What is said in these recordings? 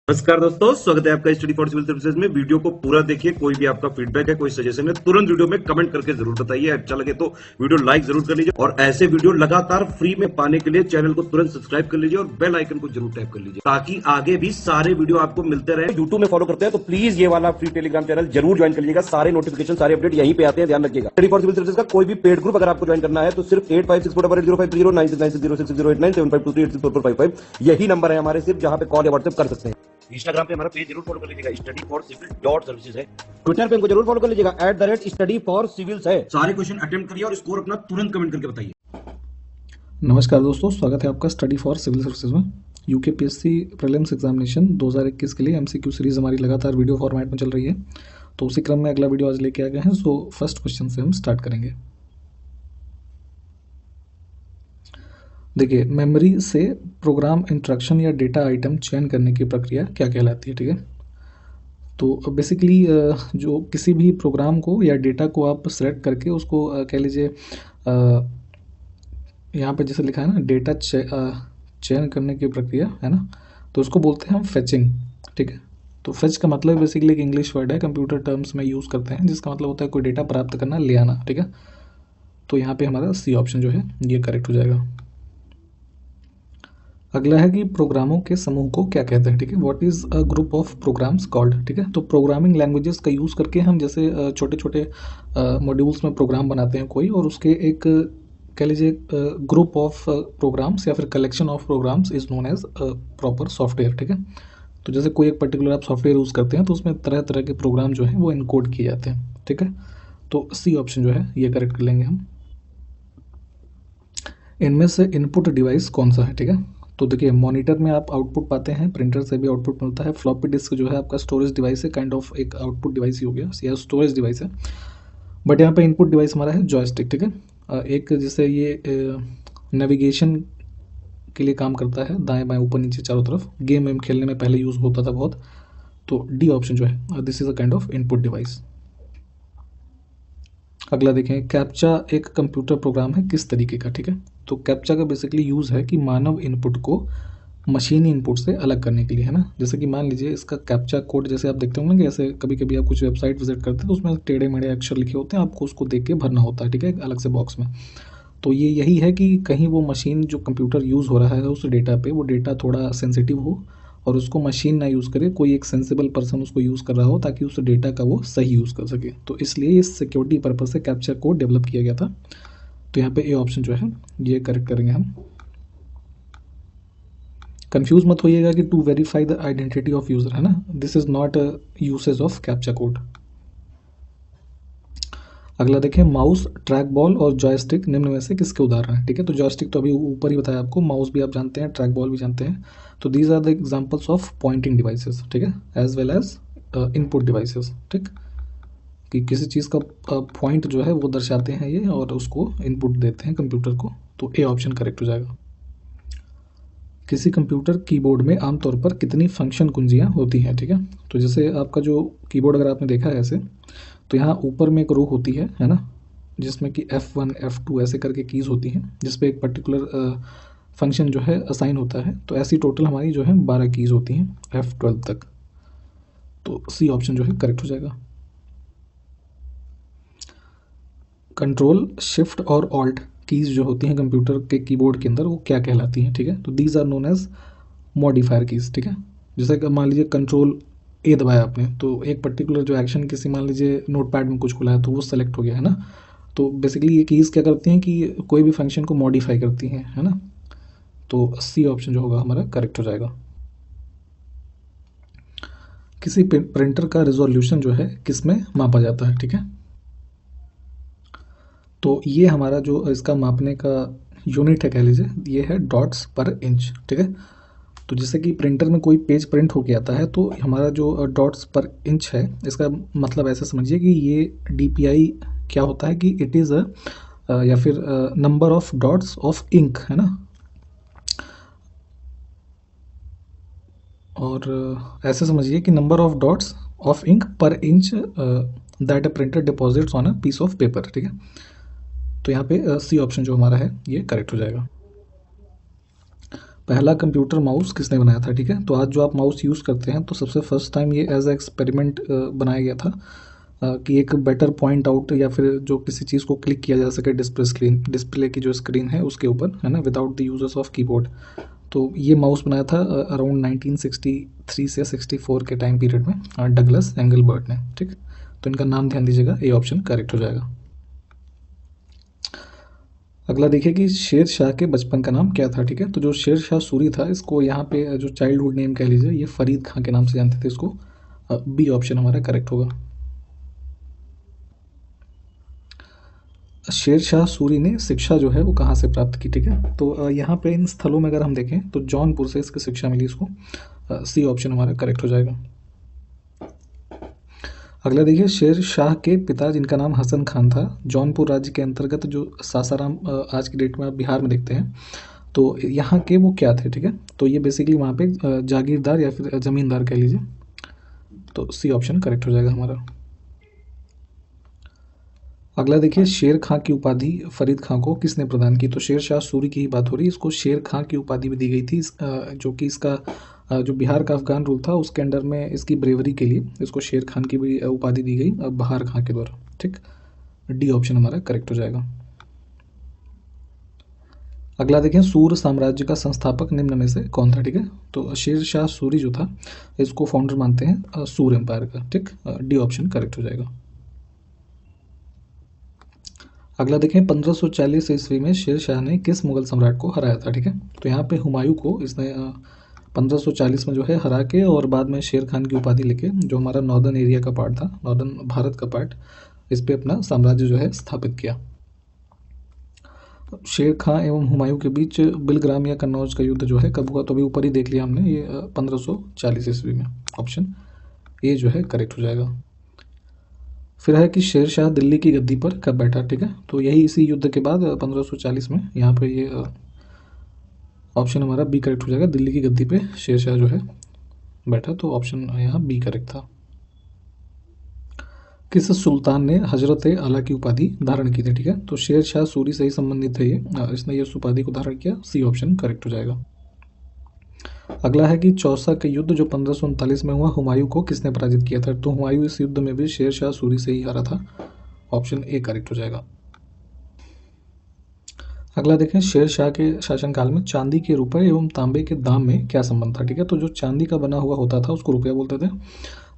नमस्कार दोस्तों, स्वागत है आपका स्टडी फॉर सिविल सर्विसेज में। वीडियो को पूरा देखिए। कोई भी आपका फीडबैक है, कोई सजेशन है, तुरंत वीडियो में कमेंट करके जरूर बताइए। अच्छा लगे तो वीडियो लाइक जरूर कर लीजिए और ऐसे वीडियो लगातार फ्री में पाने के लिए चैनल को तुरंत सब्सक्राइब कर लीजिए और बेल आइकन को जरूर टैप कर लीजिए ताकि आगे भी सारे वीडियो आपको मिलते रहे। यूट्यूब में फॉलो करते हैं तो प्लीज ये वाला फ्री टेलीग्राम चैनल जरूर ज्वाइन कर लीजिएगा। सारे नोटिफिकेशन, सारे अपडेट यहीं पे आते हैं, ध्यान रखिएगा। स्टडी फॉर सिविल सर्विसेज का कोई भी पेड ग्रुप अगर आपको ज्वाइन करना है तो सिर्फ 85648053096960608974386445 यही नंबर है हमारे, सिर्फ जहां पे कॉल या व्हाट्सएप कर सकते हैं। इंस्टाग्राम पे हमारा पेज जरूर फॉलो कर लीजिएगा, study for civil dot services है। ट्विटर पे हमको जरूर फॉलो कर लीजिएगा, @स्टडी फॉर सिविल्स है। सारे क्वेश्चन अटेम्प्ट करिए और स्कोर अपना तुरंत कमेंट करके बताइए। नमस्कार दोस्तों, स्वागत है आपका स्टडी फॉर सिविल सर्विसेज में। यूकेपीएससी प्रीलिम्स एग्जामिनेशन 2021 के लिए एमसीक्यू सीरीज हमारी लगातार वीडियो फॉर्मेट में चल रही है, तो उसी क्रम में अगला वीडियो आज लेके आ गए हैं। सो फर्स्ट क्वेश्चन से हम स्टार्ट करेंगे। देखिए, मेमोरी से प्रोग्राम इंस्ट्रक्शन या डेटा आइटम चयन करने की प्रक्रिया क्या कहलाती है। ठीक है, तो बेसिकली जो किसी भी प्रोग्राम को या डेटा को आप सेलेक्ट करके उसको कह लीजिए, यहाँ पे जैसे लिखा है ना, डेटा चयन करने की प्रक्रिया है ना, तो उसको बोलते हैं हम फेचिंग। ठीक है, तो फेच का मतलब बेसिकली एक इंग्लिश वर्ड है, कंप्यूटर टर्म्स में यूज़ करते हैं, जिसका मतलब होता है कोई डेटा प्राप्त करना, ले आना। ठीक है, तो यहाँ पे हमारा सी ऑप्शन जो है ये करेक्ट हो जाएगा। अगला है कि प्रोग्रामों के समूह को क्या कहते हैं। ठीक है, what is a group of programs called. ठीक है, तो प्रोग्रामिंग लैंग्वेजेस का यूज़ करके हम जैसे छोटे छोटे मॉड्यूल्स में प्रोग्राम बनाते हैं कोई, और उसके एक कह लीजिए ग्रुप ऑफ प्रोग्राम्स या फिर collection of programs is known as proper software. ठीक है, तो जैसे कोई एक पर्टिकुलर आप सॉफ्टवेयर यूज़ करते हैं तो उसमें तरह तरह के प्रोग्राम जो हैं वो इनकोड किए जाते हैं। ठीक है, तो सी ऑप्शन जो है ये करेक्ट कर लेंगे हम। इनमें से इनपुट डिवाइस कौन सा है। ठीक है, तो देखिए, मॉनिटर में आप आउटपुट पाते हैं, प्रिंटर से भी आउटपुट मिलता है, फ्लॉपी डिस्क जो है आपका स्टोरेज डिवाइस है, काइंड ऑफ एक आउटपुट डिवाइस ही हो गया या स्टोरेज डिवाइस है, बट यहाँ पे इनपुट डिवाइस हमारा है जॉयस्टिक। ठीक है, एक जैसे ये नेविगेशन के लिए काम करता है, दाएं बाएं ऊपर नीचे चारों तरफ, गेम वेम खेलने में पहले यूज़ होता था बहुत, तो डी ऑप्शन जो है this is a kind of input device. अगला देखें, कैप्चा एक कंप्यूटर प्रोग्राम है किस तरीके का। ठीक है, तो कैप्चा का बेसिकली यूज़ है कि मानव इनपुट को मशीनी इनपुट से अलग करने के लिए, है ना। जैसे कि मान लीजिए इसका कैप्चा कोड जैसे आप देखते होंगे कि ऐसे कभी कभी आप कुछ वेबसाइट विजिट करते हैं तो उसमें टेढ़े मेढ़े अक्षर लिखे होते हैं, आपको उसको देख के भरना होता है। ठीक है, अलग से बॉक्स में। तो ये यही है कि कहीं वो मशीन जो कंप्यूटर यूज़ हो रहा है उस डेटा पे, वो डेटा थोड़ा सेंसिटिव हो और उसको मशीन ना यूज़ करे, कोई एक सेंसिबल पर्सन उसको यूज़ कर रहा हो ताकि उस डेटा का वो सही यूज़ कर सके। तो इसलिए इस सिक्योरिटी पर्पज़ से कैप्चा कोड डेवलप किया गया था। तो यहाँ पे ए ऑप्शन जो है ये करेक्ट करेंगे हम। कंफ्यूज मत होइएगा कि to verify the identity of user, है ना, this is not a usage of captcha code. अगला देखें, माउस, ट्रैक बॉल और जॉयस्टिक निम्न में से किसके उदाहरण हैं। ठीक है, तो जॉयस्टिक तो अभी ऊपर ही बताया आपको, माउस भी आप जानते हैं, ट्रैक बॉल भी जानते हैं, तो these are the examples of pointing devices. ठीक है, as well as input devices. ठीक, कि किसी चीज़ का पॉइंट जो है वो दर्शाते हैं ये और उसको इनपुट देते हैं कंप्यूटर को, तो ए ऑप्शन करेक्ट हो जाएगा। किसी कंप्यूटर कीबोर्ड में आमतौर पर कितनी फंक्शन कुंजियाँ होती हैं। ठीक है, तो जैसे आपका जो कीबोर्ड अगर आपने देखा है ऐसे, तो यहाँ ऊपर में एक रो होती है ना, जिसमें कि F1 F2 ऐसे करके कीज़ होती हैं, जिस पे एक पर्टिकुलर फंक्शन जो है असाइन होता है। तो ऐसी टोटल हमारी जो है 12 कीज़ होती हैं F12 तक, तो सी ऑप्शन जो है करेक्ट हो जाएगा। कंट्रोल, शिफ्ट और ऑल्ट कीज़ जो होती हैं कंप्यूटर के कीबोर्ड के अंदर, वो क्या कहलाती हैं। ठीक है, तो these are known as modifier keys. ठीक है, जैसे कि मान लीजिए कंट्रोल ए दबाया आपने, तो एक पर्टिकुलर जो एक्शन किसी, मान लीजिए नोटपैड में कुछ खुला है तो वो सेलेक्ट हो गया, है ना। तो बेसिकली ये कीज़ क्या करती हैं कि कोई भी फंक्शन को मॉडिफाई करती हैं, है ना। तो सी ऑप्शन जो होगा हमारा करेक्ट हो जाएगा। किसी प्रिंटर का रिजोल्यूशन जो है किस में मापा जाता है। ठीक है, तो ये हमारा जो इसका मापने का यूनिट है, कह लीजिए, ये है डॉट्स पर इंच। ठीक है, तो जैसे कि प्रिंटर में कोई पेज प्रिंट होके आता है तो हमारा जो डॉट्स पर इंच है, इसका मतलब ऐसे समझिए कि ये DPI क्या होता है कि इट इज़ या फिर number of dots of ink, है ना। और ऐसे समझिए कि number of dots of ink per inch that a printer deposits on a piece of paper. ठीक है, तो यहाँ पे सी ऑप्शन जो हमारा है ये करेक्ट हो जाएगा। पहला कंप्यूटर माउस किसने बनाया था, ठीक है। तो आज जो आप माउस यूज़ करते हैं तो सबसे फर्स्ट टाइम ये एज ए एक्सपेरिमेंट बनाया गया था कि एक बेटर पॉइंट आउट या फिर जो किसी चीज़ को क्लिक किया जा सके डिस्प्ले की जो स्क्रीन है उसके ऊपर, है ना, without the users of keyboard. तो ये माउस बनाया था अराउंड 1963 से 64 के टाइम पीरियड में डगलस एंगलबर्ट ने, ठीक। तो इनका नाम ध्यान दीजिएगा, ए ऑप्शन करेक्ट हो जाएगा। अगला देखिए कि शेर शाह के बचपन का नाम क्या था, ठीक है। तो जो शेर शाह सूरी था इसको यहाँ पे जो चाइल्डहुड नेम कह लीजिए, ये फरीद खां के नाम से जानते थे इसको। बी ऑप्शन हमारा करेक्ट होगा। शेर शाह सूरी ने शिक्षा जो है वो कहाँ से प्राप्त की, ठीक है। तो यहाँ पे इन स्थलों में अगर हम देखें तो जौनपुर से इसकी शिक्षा मिली इसको। सी ऑप्शन हमारा करेक्ट हो जाएगा। अगला देखिए, शेर शाह के पिता जिनका नाम हसन खान था, जौनपुर राज्य के अंतर्गत जो सासाराम आज की डेट में आप बिहार में देखते हैं, तो यहाँ के वो क्या थे, ठीक है। तो ये बेसिकली वहाँ पे जागीरदार या फिर ज़मींदार कह लीजिए। तो सी ऑप्शन करेक्ट हो जाएगा हमारा। अगला देखिए, शेर खां की उपाधि फरीद खां को किसने प्रदान की। तो शेर शाह सूरी की ही बात हो रही है, इसको शेर खां की उपाधि भी दी गई थी, जो कि इसका जो बिहार का अफगान रूल था उसके अंडर में इसकी ब्रेवरी के लिए इसको शेर खान की भी उपाधि दी गई बहार खां के द्वारा, ठीक। डी ऑप्शन हमारा करेक्ट हो जाएगा। अगला देखें, सूर साम्राज्य का संस्थापक निम्न में से कौन था, ठीक है। तो शेर शाह सूरी जो था इसको फाउंडर मानते हैं सूर एम्पायर का, ठीक। डी ऑप्शन करेक्ट हो जाएगा। अगला देखें, 1540 ईस्वी में शेर शाह ने किस मुगल सम्राट को हराया था, ठीक है। तो यहाँ पे हुमायूं को इसने 1540 में जो है हरा के और बाद में शेर खान की उपाधि लेके जो हमारा नॉर्दर्न एरिया का पार्ट था, नॉर्दर्न भारत का पार्ट, इस पे अपना साम्राज्य जो है स्थापित किया। शेर खां एवं हुमायूं के बीच बिलग्राम या कन्नौज का युद्ध जो है कब हुआ, तो अभी ऊपर ही देख लिया हमने, ये 1540 ईस्वी में। ऑप्शन ए जो है करेक्ट हो जाएगा। फिर है कि शेर शाह दिल्ली की गद्दी पर कब बैठा, ठीक है। तो यही इसी युद्ध के बाद 1540 में यहाँ पे ये ऑप्शन हमारा बी करेक्ट हो जाएगा। दिल्ली की गद्दी पे शेर शाह जो है बैठा, तो ऑप्शन यहाँ बी करेक्ट था। किस सुल्तान ने हजरत आला की उपाधि धारण की थी, ठीक है। तो शेर शाह सूरी से ही संबंधित है ये, इसने ये उपाधि को धारण किया। सी ऑप्शन करेक्ट हो जाएगा। अगला है कि चौसा का युद्ध जो 1539 में हुआ, हुमायूं को किसने पराजित किया था। तो हुमायूं इस युद्ध में भी शेर शाह सूरी से ही हारा था। ऑप्शन ए करेक्ट हो जाएगा। अगला देखें, शेर शाह के शासनकाल में चांदी के रुपए एवं तांबे के दाम में क्या संबंध था, ठीक है। तो जो चांदी का बना हुआ होता था उसको रुपया बोलते थे,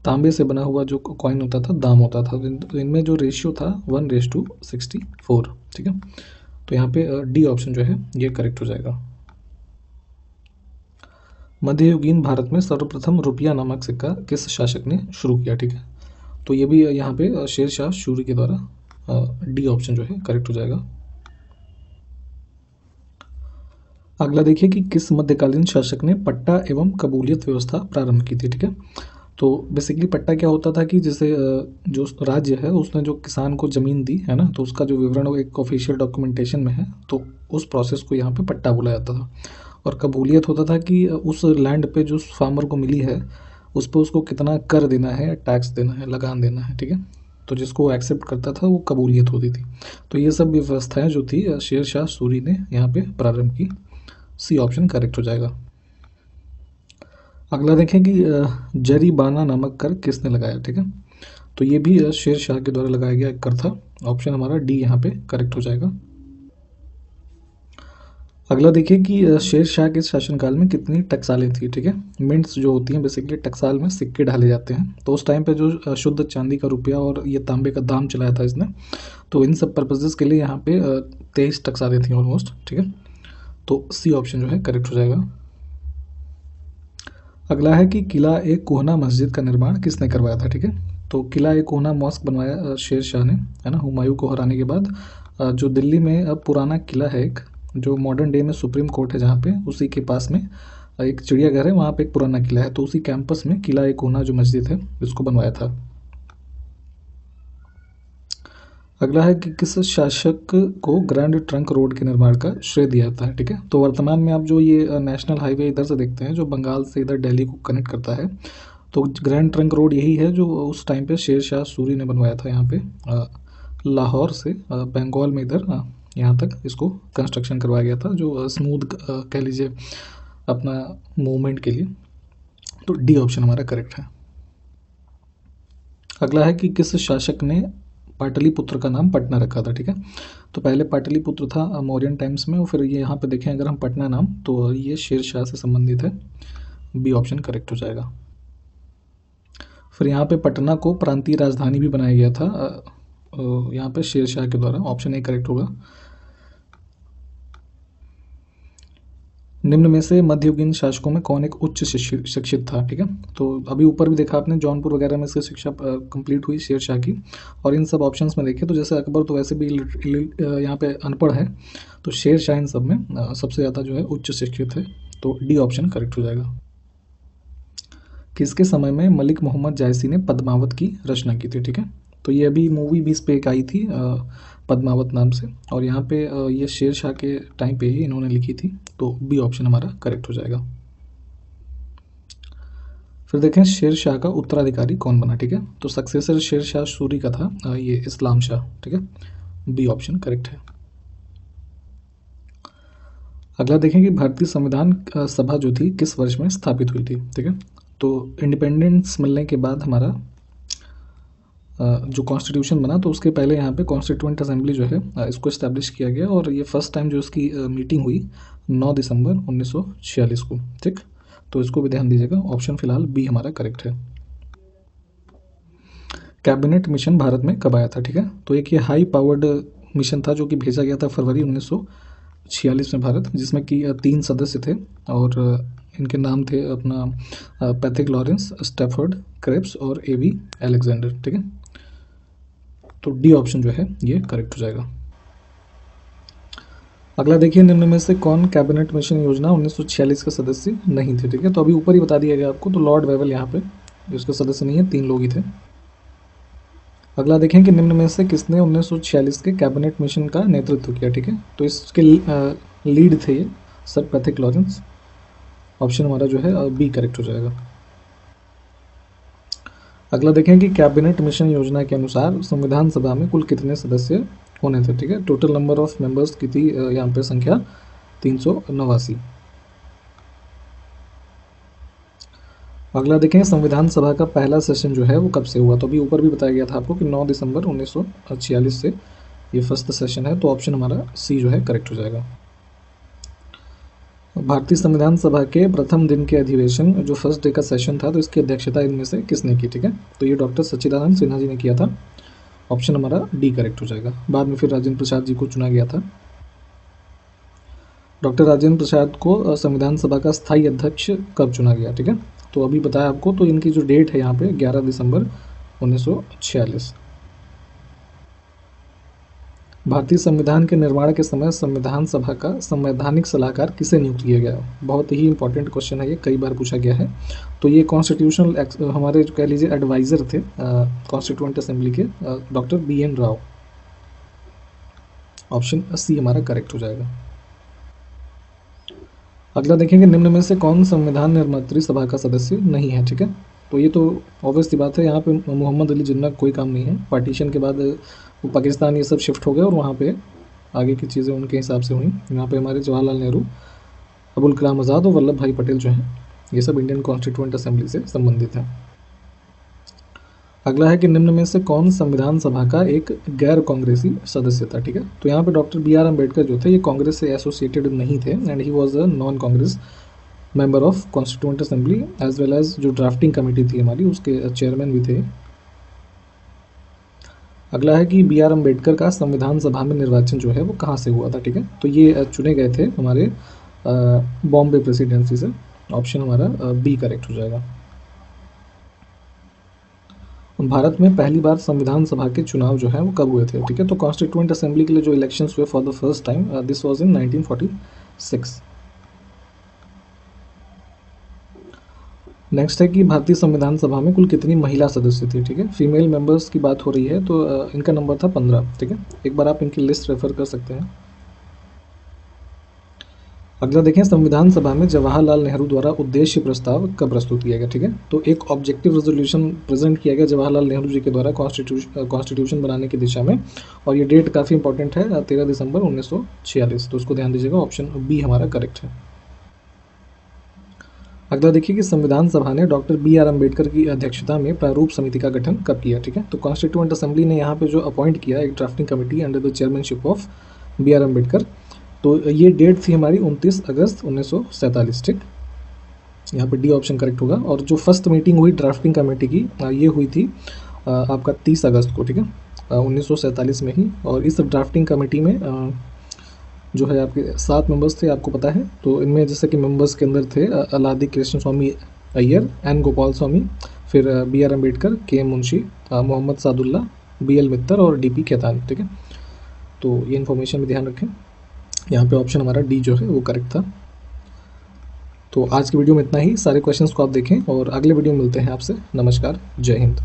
तांबे से बना हुआ जो कॉइन होता था दाम होता था। तो इनमें जो रेशियो था 1:64, ठीक है। तो यहाँ पे डी ऑप्शन जो है ये करेक्ट हो जाएगा। मध्ययुगीन भारत में सर्वप्रथम रुपया नामक सिक्का किस शासक ने शुरू किया, ठीक है। तो ये भी यहाँ पे शेर शाह सूरी के द्वारा, डी ऑप्शन जो है करेक्ट हो जाएगा। अगला देखिए कि किस मध्यकालीन शासक ने पट्टा एवं कबूलियत व्यवस्था प्रारंभ की थी, ठीक है। तो बेसिकली पट्टा क्या होता था कि जैसे जो राज्य है उसने जो किसान को ज़मीन दी है ना, तो उसका जो विवरण वो एक ऑफिशियल डॉक्यूमेंटेशन में है, तो उस प्रोसेस को यहाँ पे पट्टा बोला जाता था। और कबूलियत होता था कि उस लैंड पे जो फार्मर को मिली है उस पर उसको कितना कर देना है, टैक्स देना है, लगान देना है, ठीक है। तो जिसको एक्सेप्ट करता था वो कबूलियत होती थी। तो ये सब व्यवस्थाएं जो थी शेर शाह सूरी ने यहाँ पे प्रारंभ की। सी ऑप्शन करेक्ट हो जाएगा। अगला देखें कि जरीबाना नामक कर किसने लगाया, ठीक है। तो ये भी शेर शाह के द्वारा लगाया गया एक कर था। ऑप्शन हमारा डी यहाँ पे करेक्ट हो जाएगा। अगला देखिए कि शेर शाह के शासनकाल में कितनी टकसालें थी, ठीक है। मिंट्स जो होती हैं बेसिकली टकसाल में सिक्के डाले जाते हैं, तो उस टाइम पे जो शुद्ध चांदी का रुपया और ये तांबे का दाम चलाया था इसने, तो इन सब पर्पजेज़ के लिए यहाँ पे 23 टकसालें थी ऑलमोस्ट, ठीक है। तो सी ऑप्शन जो है करेक्ट हो जाएगा। अगला है कि किला ए कोहना मस्जिद का निर्माण किसने करवाया था, ठीक है। तो किला ए कोहना मॉस्क बनवाया शेर शाह ने, है ना, हुमायूं को हराने के बाद। जो दिल्ली में अब पुराना किला है एक, जो मॉडर्न डे में सुप्रीम कोर्ट है जहाँ पे, उसी के पास में एक चिड़ियाघर है, वहाँ पे एक पुराना किला है, तो उसी कैंपस में किला ए कोहना जो मस्जिद है इसको बनवाया था। अगला है कि किस शासक को ग्रैंड ट्रंक रोड के निर्माण का श्रेय दिया जाता है, ठीक है। तो वर्तमान में आप जो ये नेशनल हाईवे इधर से देखते हैं जो बंगाल से इधर दिल्ली को कनेक्ट करता है, तो ग्रैंड ट्रंक रोड यही है जो उस टाइम पे शेर शाह सूरी ने बनवाया था यहाँ पे, लाहौर से बंगाल में इधर यहाँ तक इसको कंस्ट्रक्शन करवाया गया था, जो स्मूथ कह लीजिए अपना मूवमेंट के लिए। तो डी ऑप्शन हमारा करेक्ट है। अगला है कि किस शासक ने पाटलिपुत्र का नाम पटना रखा था, ठीक है। तो पहले पाटलिपुत्र था मौर्यन टाइम्स में, और फिर ये यहाँ पे देखें अगर हम पटना नाम, तो ये शेर शाह से संबंधित है। बी ऑप्शन करेक्ट हो जाएगा। फिर यहाँ पे पटना को प्रांतीय राजधानी भी बनाया गया था यहाँ पे शेर शाह के द्वारा। ऑप्शन ए करेक्ट होगा। निम्न में से मध्ययुगीन शासकों में कौन एक उच्च शिक्षित था, ठीक है। तो अभी ऊपर भी देखा आपने जौनपुर वगैरह में इसकी शिक्षा कंप्लीट हुई शेर शाह की। और इन सब ऑप्शंस में देखें तो जैसे अकबर तो वैसे भी यहाँ पे अनपढ़ है, तो शेर शाह इन सब में सबसे ज़्यादा जो है उच्च शिक्षित है। तो डी ऑप्शन करेक्ट हो जाएगा। किसके समय में मलिक मोहम्मद जायसी ने पद्मावत की रचना की थी, ठीक है। तो ये अभी मूवी भी इस पे एक आई थी पद्मावत नाम से, और यहाँ पे ये शेर शाह के टाइम पे ही इन्होंने लिखी थी। तो बी ऑप्शन हमारा करेक्ट हो जाएगा। फिर देखें शेर शाह का उत्तराधिकारी कौन बना, ठीक है। तो सक्सेसर शेर शाह सूरी का था ये इस्लाम शाह, ठीक है। बी ऑप्शन करेक्ट है। अगला देखें कि भारतीय संविधान सभा जो थी किस वर्ष में स्थापित हुई थी, ठीक है। तो इंडिपेंडेंस मिलने के बाद हमारा जो कॉन्स्टिट्यूशन बना, तो उसके पहले यहाँ पे कॉन्स्टिट्यूएंट असेंबली जो है इसको इस्टेब्लिश किया गया, और ये फर्स्ट टाइम जो इसकी मीटिंग हुई 9 दिसंबर 1946 को, ठीक। तो इसको भी ध्यान दीजिएगा। ऑप्शन फिलहाल बी हमारा करेक्ट है। कैबिनेट मिशन भारत में कब आया था, ठीक है। तो एक ये हाई पावर्ड मिशन था जो कि भेजा गया था फरवरी 1946 में भारत, जिसमें कि 3 सदस्य थे, और इनके नाम थे अपना पैथिक लॉरेंस, स्टैफर्ड क्रेप्स और एवी अलेक्जेंडर, ठीक है। तो डी ऑप्शन जो है ये करेक्ट हो जाएगा। अगला देखिए निम्न में से कौन कैबिनेट मिशन योजना 1946 का सदस्य नहीं थे, ठीक है। तो अभी ऊपर ही बता दिया गया आपको, तो लॉर्ड वेवल यहाँ पे इसके सदस्य नहीं है, 3 लोग ही थे। अगला देखें कि निम्न में से किसने 1946 के कैबिनेट मिशन का नेतृत्व किया, ठीक है। तो इसके लीड थे ये सर पैथिक लॉरेंस। ऑप्शन हमारा जो है बी करेक्ट हो जाएगा। अगला देखें कि कैबिनेट मिशन योजना के अनुसार संविधान सभा में कुल कितने सदस्य होने थे, ठीक है। टोटल नंबर ऑफ मेंबर्स की थी यहाँ पे संख्या 389। अगला देखें संविधान सभा का पहला सेशन जो है वो कब से हुआ। तो अभी ऊपर भी बताया गया था आपको कि 9 दिसंबर 1946 से ये फर्स्ट सेशन है। तो ऑप्शन हमारा सी जो है करेक्ट हो जाएगा। भारतीय संविधान सभा के प्रथम दिन के अधिवेशन जो फर्स्ट डे का सेशन था, तो इसकी अध्यक्षता इनमें से किसने की, ठीक है। तो ये डॉक्टर सच्चिदानंद सिन्हा जी ने किया था। ऑप्शन हमारा डी करेक्ट हो जाएगा। बाद में फिर राजेंद्र प्रसाद जी को चुना गया था। डॉक्टर राजेंद्र प्रसाद को संविधान सभा का स्थायी अध्यक्ष कब चुना गया, ठीक है। तो अभी बताया आपको, तो इनकी जो डेट है यहाँ पे 11 दिसंबर 1946। भारतीय संविधान के निर्माण के समय संविधान सभा का संवैधानिक सलाहकार किसे नियुक्त किया गया। बहुत ही इंपॉर्टेंट क्वेश्चन है ये, कई बार पूछा गया है। तो ये कॉन्स्टिट्यूशनल हमारे कह लीजिए एडवाइज़र थे कॉन्स्टिट्यूएंट असेंबली के doctor BN Rao. Option c हमारा करेक्ट हो जाएगा। अगला देखेंगे निम्न में से कौन संविधान निर्मात्री सभा का सदस्य नहीं है, ठीक है। तो ये तो ऑब्वियस सी बात है, यहाँ पे मोहम्मद अली जिन्ना कोई काम नहीं है। पार्टीशन के बाद वो पाकिस्तान ये सब शिफ्ट हो गए, और वहाँ पे आगे की चीज़ें उनके हिसाब से हुई। यहाँ पे हमारे जवाहरलाल नेहरू, अबुल कलाम आज़ाद और वल्लभ भाई पटेल जो हैं, ये सब इंडियन कॉन्स्टिट्यूएंट असेंबली से संबंधित हैं। अगला है कि निम्न में से कौन संविधान सभा का एक गैर कांग्रेसी सदस्य था, ठीक है। तो यहाँ पे डॉक्टर BR अम्बेडकर जो थे ये कांग्रेस से एसोसिएटेड नहीं थे, and he was a non Congress member of constituent assembly, as well as जो ड्राफ्टिंग कमेटी थी हमारी उसके चेयरमैन भी थे। अगला है कि BR अम्बेडकर का संविधान सभा में निर्वाचन जो है वो कहाँ से हुआ था, ठीक है। तो ये चुने गए थे हमारे बॉम्बे प्रेसिडेंसी से। ऑप्शन हमारा बी करेक्ट हो जाएगा। भारत में पहली बार संविधान सभा के चुनाव जो है वो कब हुए थे, ठीक है। तो कॉन्स्टिट्यूएंट असेंबली के लिए जो इलेक्शंस हुए for the first time, this was in 1946। Next है कि भारतीय संविधान सभा में कुल कितनी महिला सदस्य थी, ठीक है। फीमेल मेंबर्स की बात हो रही है, तो इनका नंबर था 15, ठीक है। एक बार आप इनकी लिस्ट रेफर कर सकते हैं। अगला देखें संविधान सभा में जवाहरलाल नेहरू द्वारा उद्देश्य प्रस्ताव कब प्रस्तुत किया गया, ठीक है। तो एक ऑब्जेक्टिव रेजोल्यूशन प्रेजेंट किया गया जवाहरलाल नेहरू जी के द्वारा कॉन्स्टिट्यूशन बनाने की दिशा में, और ये डेट काफ़ी इंपॉर्टेंट है 13 दिसंबर 1946। तो उसको ध्यान दीजिएगा। ऑप्शन बी हमारा करेक्ट है। अगला देखिए कि संविधान सभा ने डॉक्टर बी आर अम्बेडकर की अध्यक्षता में प्रारूप समिति का गठन कब किया। ठीक है, तो कॉन्स्टिट्यूएंट असेंबली ने यहाँ पे जो अपॉइंट किया एक drafting committee under the chairmanship of B R Ambedkar, तो ये डेट थी हमारी 29 अगस्त 1947। ठीक, यहाँ पे डी ऑप्शन करेक्ट होगा। और जो फर्स्ट मीटिंग हुई ड्राफ्टिंग कमेटी की ये हुई थी आपका 30 अगस्त को। ठीक है, 1947 में ही। और इस ड्राफ्टिंग कमेटी में जो है आपके 7 मेंबर्स थे, आपको पता है। तो इनमें जैसे कि मेंबर्स के अंदर थे Alladi Krishnaswami Ayyar, N Gopalaswami, फिर B R Ambedkar, K M Munshi, Mohammad Saadulla, B L Mitter और डी पी खेतानी। ठीक है, तो ये इन्फॉर्मेशन में ध्यान रखें। यहाँ पे ऑप्शन हमारा डी जो है वो करेक्ट था। तो आज की वीडियो में इतना ही। सारे क्वेश्चंस को आप देखें और अगले वीडियो में मिलते हैं आपसे। नमस्कार, जय हिंद।